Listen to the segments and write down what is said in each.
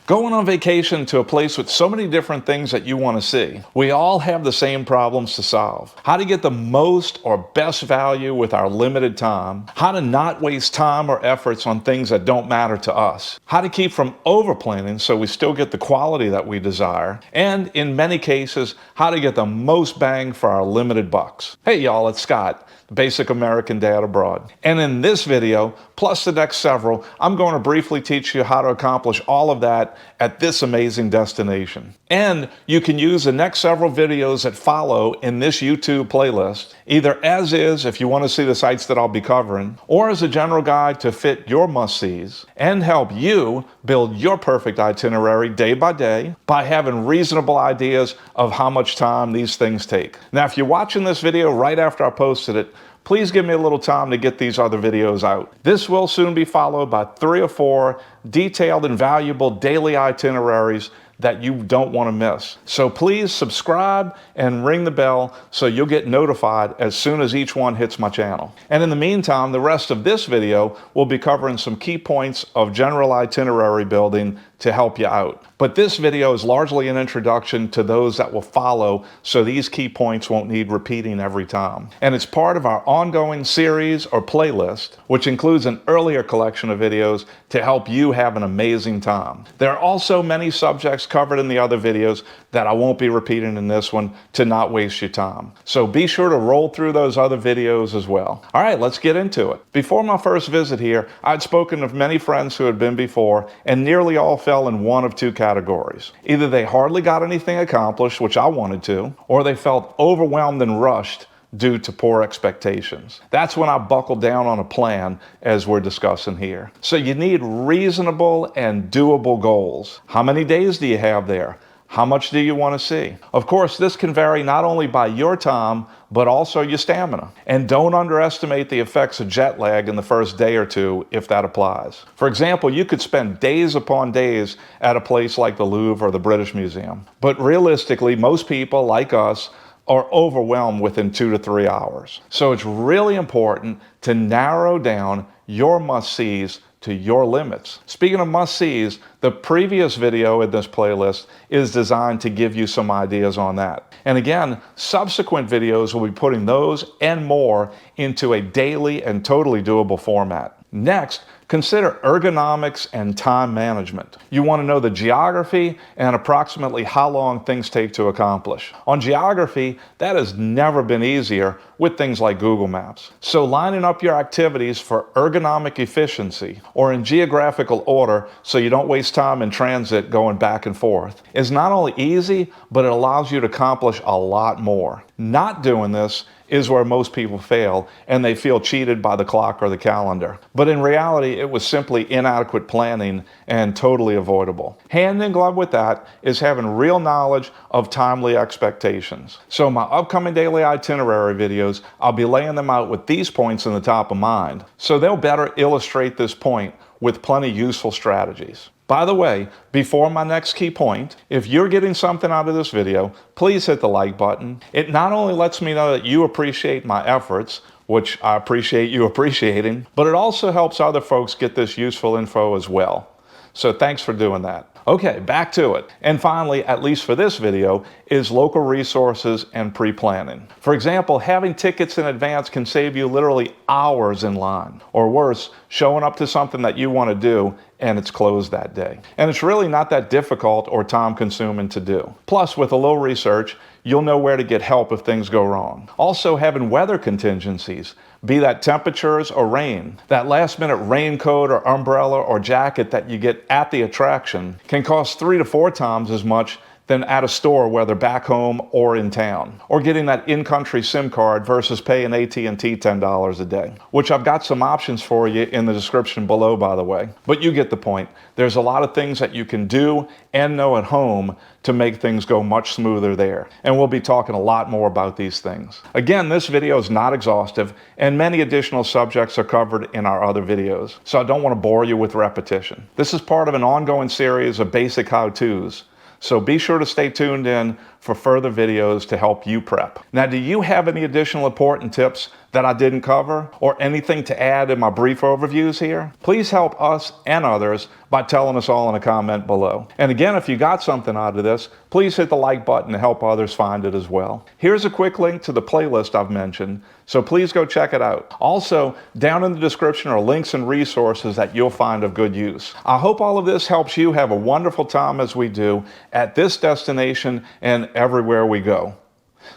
Going on vacation to a place with so many different things that you want to see. We all have the same problems to solve. How to get the most or best value with our limited time. How to not waste time or efforts on things that don't matter to us. How to keep from over-planning so we still get the quality that we desire. And in many cases, how to get the most bang for our limited bucks. Hey y'all, it's Scott, the Basic American Dad Abroad. And in this video, plus the next several, I'm going to briefly teach you how to accomplish all of that at this amazing destination. And you can use the next several videos that follow in this YouTube playlist, either as is if you want to see the sites that I'll be covering, or as a general guide to fit your must-sees and help you build your perfect itinerary day by day by having reasonable ideas of how much time these things take. Now, if you're watching this video right after I posted it, please give me a little time to get these other videos out. This will soon be followed by 3 or 4 detailed and valuable daily itineraries that you don't want to miss. So please subscribe and ring the bell so you'll get notified as soon as each one hits my channel. And in the meantime, the rest of this video will be covering some key points of general itinerary building to help you out. But this video is largely an introduction to those that will follow, so these key points won't need repeating every time. And it's part of our ongoing series or playlist, which includes an earlier collection of videos to help you have an amazing time. There are also many subjects covered in the other videos that I won't be repeating in this one to not waste your time. So be sure to roll through those other videos as well. All right, let's get into it. Before my first visit here, I'd spoken of many friends who had been before, and nearly all fell in one of 2 categories. Either they hardly got anything accomplished, which I wanted to, or they felt overwhelmed and rushed due to poor expectations. That's when I buckled down on a plan, as we're discussing here. So you need reasonable and doable goals. How many days do you have there? How much do you want to see? Of course, this can vary not only by your time, but also your stamina. And don't underestimate the effects of jet lag in the first day or 2 if that applies. For example, you could spend days upon days at a place like the Louvre or the British Museum. But realistically, most people, like us, are overwhelmed within 2 to 3 hours. So it's really important to narrow down your must-sees to your limits. Speaking of must-sees, the previous video in this playlist is designed to give you some ideas on that. And again, subsequent videos will be putting those and more into a daily and totally doable format. Next, consider ergonomics and time management. You want to know the geography and approximately how long things take to accomplish. On geography, that has never been easier with things like Google Maps. So lining up your activities for ergonomic efficiency, or in geographical order so you don't waste time in transit going back and forth, is not only easy, but it allows you to accomplish a lot more. Not doing this is where most people fail, and they feel cheated by the clock or the calendar. But in reality, it was simply inadequate planning and totally avoidable. Hand in glove with that is having real knowledge of timely expectations. So my upcoming daily itinerary videos, I'll be laying them out with these points in the top of mind, so they'll better illustrate this point with plenty useful strategies. By the way, before my next key point, if you're getting something out of this video, please hit the like button. It not only lets me know that you appreciate my efforts, which I appreciate you appreciating, but it also helps other folks get this useful info as well. So thanks for doing that. Okay, back to it. And finally, at least for this video, is local resources and pre-planning. For example, having tickets in advance can save you literally hours in line. Or worse, showing up to something that you want to do and it's closed that day. And it's really not that difficult or time-consuming to do. Plus, with a little research, you'll know where to get help if things go wrong. Also, having weather contingencies, be that temperatures or rain. That last-minute raincoat or umbrella or jacket that you get at the attraction can cost 3 to 4 times as much than at a store, whether back home or in town. Or getting that in-country SIM card versus paying AT&T $10 a day, which I've got some options for you in the description below, by the way. But you get the point. There's a lot of things that you can do and know at home to make things go much smoother there. And we'll be talking a lot more about these things. Again, this video is not exhaustive, and many additional subjects are covered in our other videos, so I don't want to bore you with repetition. This is part of an ongoing series of basic how-tos. So be sure to stay tuned in for further videos to help you prep. Now, do you have any additional important tips that I didn't cover or anything to add in my brief overviews here, please help us and others by telling us all in a comment below. And again, if you got something out of this, please hit the like button to help others find it as well. Here's a quick link to the playlist I've mentioned, so please go check it out. Also, down in the description are links and resources that you'll find of good use. I hope all of this helps you have a wonderful time as we do at this destination and everywhere we go.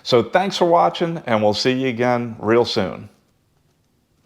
So thanks for watching, and we'll see you again real soon.